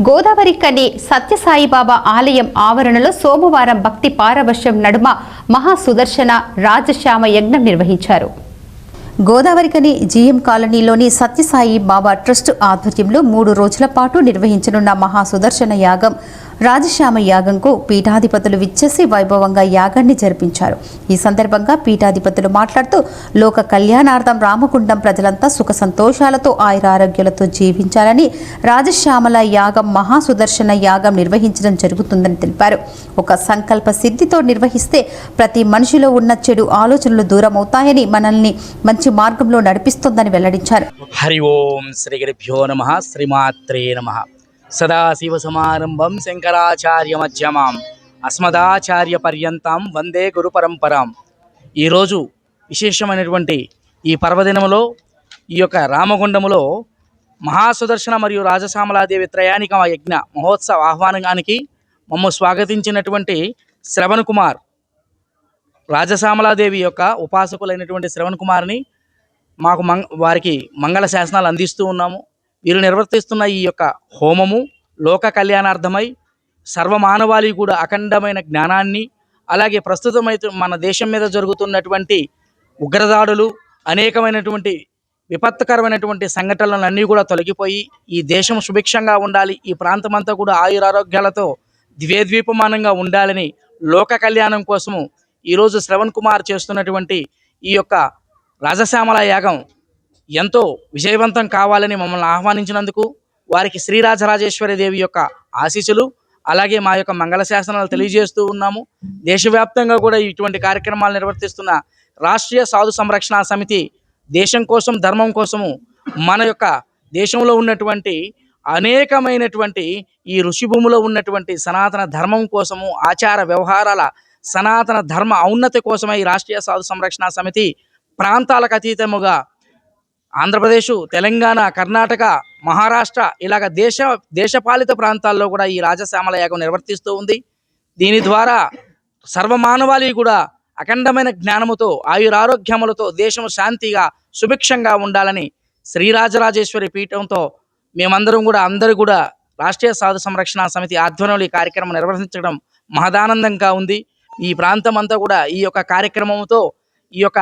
గోదావరి కని సత్యసాయిబాబా ఆలయం ఆవరణలో సోమవారం భక్తి పారవశ్యం నడుమ మహాసుదర్శన రాజశ్యామ యజ్ఞం నిర్వహించారు. గోదావరికని జీఎం కాలనీలోని సత్యసాయి బాబా ట్రస్ట్ ఆధ్వర్యంలో 3 రోజుల పాటు నిర్వహించనున్న మహాసుదర్శన యాగం రాజశ్యామ యాగంకు పీఠాధిపతులు విచ్చేసి వైభవంగా యాగాన్ని జరిపించారు. ఈ సందర్భంగా పీఠాధిపతులు మాట్లాడుతూ లోక కళ్యాణార్థం రామగుండం ప్రజలంతా సుఖ సంతోషాలతో ఆయురారోగ్యాలతో జీవించాలని రాజశ్యామల యాగం మహాసుదర్శన యాగం నిర్వహించడం జరుగుతుందని తెలిపారు. ఒక సంకల్ప సిద్ధితో నిర్వహిస్తే ప్రతి మనిషిలో ఉన్న చెడు ఆలోచనలు దూరమవుతాయని మనల్ని మంచి మార్గంలో నడిపిస్తుందని వెల్లడించారు. హరి ఓం శ్రీ గురుభ్యో నమః. శ్రీమాత్రే నమః. సదాశివ సమారంభం శంకరాచార్య మధ్యమాం అస్మదాచార్య పర్యంతం వందే గురు పరంపరాం. ఈరోజు విశేషమైనటువంటి ఈ పర్వదినములో ఈ యొక్క రామగుండములో మహాసుదర్శన మరియు రాజశ్యామలాదేవి త్రయాణిక యజ్ఞ మహోత్సవ ఆహ్వానానికి మమ్ము స్వాగతించినటువంటి శ్రవణ్ కుమార్, రాజశ్యామలాదేవి యొక్క ఉపాసకులైనటువంటి శ్రవణ్ కుమార్ని మాకు వారికి మంగళ శాసనాలు అందిస్తూ ఉన్నాము. వీరు నిర్వర్తిస్తున్న ఈ యొక్క హోమము లోక కళ్యాణార్థమై సర్వమానవాళి కూడా అఖండమైన జ్ఞానాన్ని, అలాగే ప్రస్తుతమైతే మన దేశం మీద జరుగుతున్నటువంటి ఉగ్రదాడులు, అనేకమైనటువంటి విపత్కరమైనటువంటి సంఘటనలన్నీ కూడా తొలగిపోయి ఈ దేశం సుభిక్షంగా ఉండాలి, ఈ ప్రాంతమంతా కూడా ఆయురారోగ్యాలతో ద్వేద్వీపమానంగా ఉండాలని లోక కళ్యాణం కోసము ఈరోజు శ్రవణ్ కుమార్ చేస్తున్నటువంటి ఈ యొక్క రాజశ్యామల యాగం ఎంతో విజయవంతం కావాలని మమ్మల్ని ఆహ్వానించినందుకు వారికి శ్రీరాజరాజేశ్వరి దేవి యొక్క ఆశీస్సులు, అలాగే మా యొక్క మంగళ శాసనాలు తెలియజేస్తూ ఉన్నాము. దేశవ్యాప్తంగా కూడా ఇటువంటి కార్యక్రమాలు నిర్వర్తిస్తున్న రాష్ట్రీయ సాధు సంరక్షణ సమితి దేశం కోసం, ధర్మం కోసము, మన యొక్క దేశంలో ఉన్నటువంటి అనేకమైనటువంటి ఈ ఋషిభూమిలో ఉన్నటువంటి సనాతన ధర్మం కోసము, ఆచార వ్యవహారాల సనాతన ధర్మ ఔన్నతి కోసమై రాష్ట్రీయ సాధు సంరక్షణ సమితి ప్రాంతాలకు అతీతముగా ఆంధ్రప్రదేశ్, తెలంగాణ, కర్ణాటక, మహారాష్ట్ర ఇలాగ దేశపాలిత ప్రాంతాల్లో కూడా ఈ రాజశ్యామల యాగం నిర్వర్తిస్తూ ఉంది. దీని ద్వారా సర్వమానవాళి కూడా అఖండమైన జ్ఞానముతో ఆయురారోగ్యములతో దేశం శాంతిగా సుభిక్షంగా ఉండాలని శ్రీరాజరాజేశ్వరి పీఠంతో మేమందరం కూడా రాష్ట్రీయ సాధు సంరక్షణ సమితి ఆధ్వర్యంలో ఈ కార్యక్రమం నిర్వహించడం మహదానందంగా ఉంది. ఈ ప్రాంతం అంతా కూడా ఈ యొక్క కార్యక్రమంతో ఈ యొక్క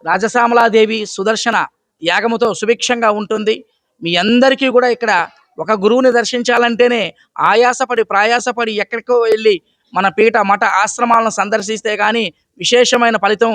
రాజశ్యామలాదేవి సుదర్శన యాగముతో సుభిక్షంగా ఉంటుంది. మీ అందరికీ కూడా ఇక్కడ ఒక గురువుని దర్శించాలంటేనే ప్రయాసపడి ఎక్కడికో వెళ్ళి మన పీఠ మఠ ఆశ్రమాలను సందర్శిస్తే కానీ విశేషమైన ఫలితం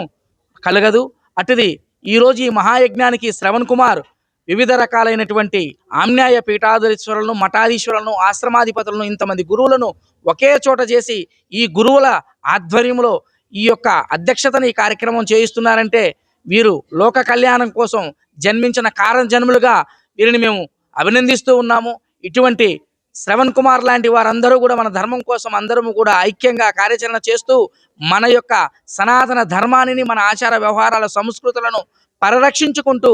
కలగదు. అటుది ఈరోజు ఈ మహాయజ్ఞానికి శ్రవణ్ కుమార్ వివిధ రకాలైనటువంటి ఆమ్నాయ పీఠాధీశ్వరులను, మఠాధీశ్వరులను, ఆశ్రమాధిపతులను, ఇంతమంది గురువులను ఒకే చోట చేసి ఈ గురువుల ఆధ్వర్యంలో ఈ యొక్క అధ్యక్షతని ఈ కార్యక్రమం చేయిస్తున్నారంటే వీరు లోక కళ్యాణం కోసం జన్మించిన కారణ జన్ములుగా వీరిని మేము అభినందిస్తూ ఉన్నాము. ఇటువంటి శ్రవణ్ కుమార్ లాంటి వారందరూ కూడా మన ధర్మం కోసం అందరము కూడా ఐక్యంగా కార్యాచరణ చేస్తూ మన యొక్క సనాతన ధర్మాన్ని, మన ఆచార వ్యవహారాల సంస్కృతులను పరిరక్షించుకుంటూ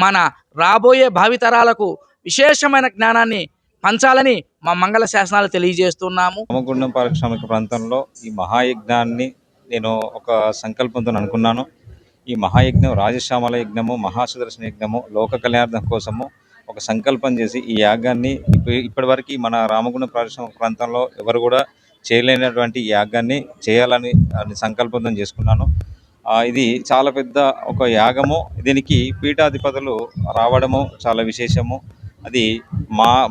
మన రాబోయే భావితరాలకు విశేషమైన జ్ఞానాన్ని పంచాలని మా మంగళ శాసనాలు తెలియజేస్తున్నాము. రామగుండం పారిశ్రామిక ప్రాంతంలో ఈ మహాయజ్ఞాన్ని నేను ఒక సంకల్పంతో అనుకున్నాను. ఈ మహాయజ్ఞం రాజశ్యామల యజ్ఞము, మహాసుదర్శన యజ్ఞము లోక కళ్యాణార్థం కోసము ఒక సంకల్పం చేసి ఈ యాగాన్ని ఇప్పటివరకు మన రామగుండం పారిశ్రామిక ప్రాంతంలో ఎవరు కూడా చేయలేనటువంటి ఈ యాగాన్ని చేయాలని సంకల్పం చేసుకున్నాను. ఇది చాలా పెద్ద ఒక యాగము. దీనికి పీఠాధిపతులు రావడము చాలా విశేషము. అది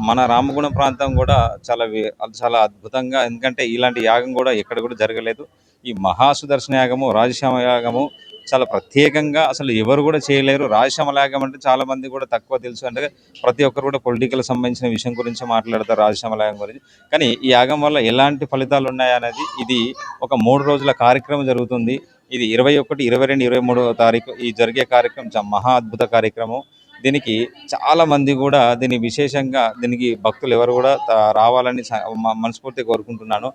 మన రామగుండం ప్రాంతం కూడా చాలా అద్భుతంగా, ఎందుకంటే ఇలాంటి యాగం కూడా ఎక్కడ కూడా జరగలేదు. ఈ మహాసుదర్శన యాగము, రాజశ్యామ యాగము చాలా ప్రత్యేకంగా, అసలు ఎవరు కూడా చేయలేరు. రాజశ్యామల యాగం అంటే చాలా మంది కూడా తక్కువ తెలుసు, అంటే ప్రతి ఒక్కరు కూడా పొలిటికల్ సంబంధించిన విషయం గురించి మాట్లాడతారు రాజశ్యామల యాగం గురించి. కానీ ఈ యాగం వల్ల ఎలాంటి ఫలితాలు ఉన్నాయనేది ఇది ఒక 3 రోజుల కార్యక్రమం జరుగుతుంది. ఇది 21, 22, 23వ తారీఖు ఈ జరిగే కార్యక్రమం మహా అద్భుత కార్యక్రమం. దీనికి చాలా మంది కూడా విశేషంగా భక్తులు ఎవరు కూడా రావాలని మనస్ఫూర్తిగా కోరుకుంటున్నాను.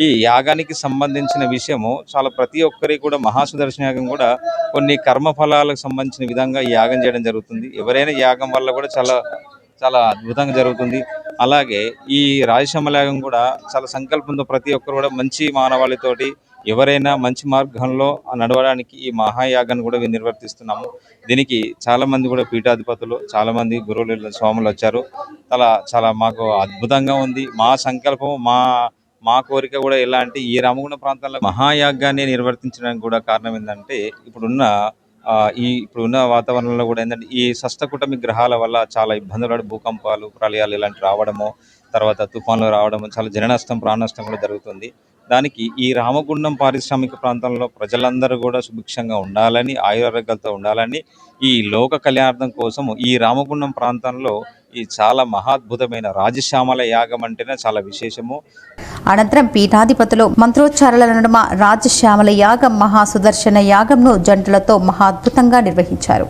ఈ యాగానికి సంబంధించిన విషయము చాలా ప్రతి ఒక్కరికి కూడా మహాసుదర్శన యాగం కూడా కొన్ని కర్మఫలాలకు సంబంధించిన విధంగా ఈ యాగం చేయడం జరుగుతుంది. ఎవరైనా యాగం వల్ల కూడా చాలా అద్భుతంగా జరుగుతుంది. అలాగే ఈ రాజశ్యామల యాగం కూడా చాలా సంకల్పంతో ప్రతి ఒక్కరు కూడా మంచి మానవాళితోటి ఎవరైనా మంచి మార్గంలో నడవడానికి ఈ మహాయాగాన్ని కూడా నిర్వర్తిస్తున్నాము. దీనికి చాలామంది కూడా పీఠాధిపతులు, చాలామంది గురువులు, స్వాములు వచ్చారు. చాలా మాకు అద్భుతంగా ఉంది. మా సంకల్పం, మా కోరిక కూడా ఎలా అంటే ఈ రామగుండం ప్రాంతాల్లో మహాయాగాన్ని నిర్వర్తించడానికి కూడా కారణం ఏంటంటే ఇప్పుడున్న వాతావరణంలో కూడా ఏంటంటే ఈ షష్టకుటమి గ్రహాల వల్ల చాలా ఇబ్బందులు, భూకంపాలు, ప్రళయాలు ఇలాంటివి రావడము, తర్వాత తుఫాన్లు రావడము, చాలా జన నష్టం, ప్రాణ నష్టం కూడా జరుగుతుంది. దానికి ఈ రామగుండం పారిశ్రామిక ప్రాంతంలో ప్రజలందరూ కూడా సుభిక్షంగా ఉండాలని, ఆయురారోగ్యాలతో ఉండాలని, ఈ లోక కళ్యాణార్థం కోసం ఈ రామగుండం ప్రాంతంలో ఈ చాలా మహాద్భుతమైన రాజశ్యామల యాగం అంటేనే చాలా విశేషము. అనంతరం పీఠాధిపతులు మంత్రోచ్చారాల నడుమ రాజశ్యామల యాగం, మహా సుదర్శన యాగంను జంటలతో మహాద్భుతంగా నిర్వహించారు.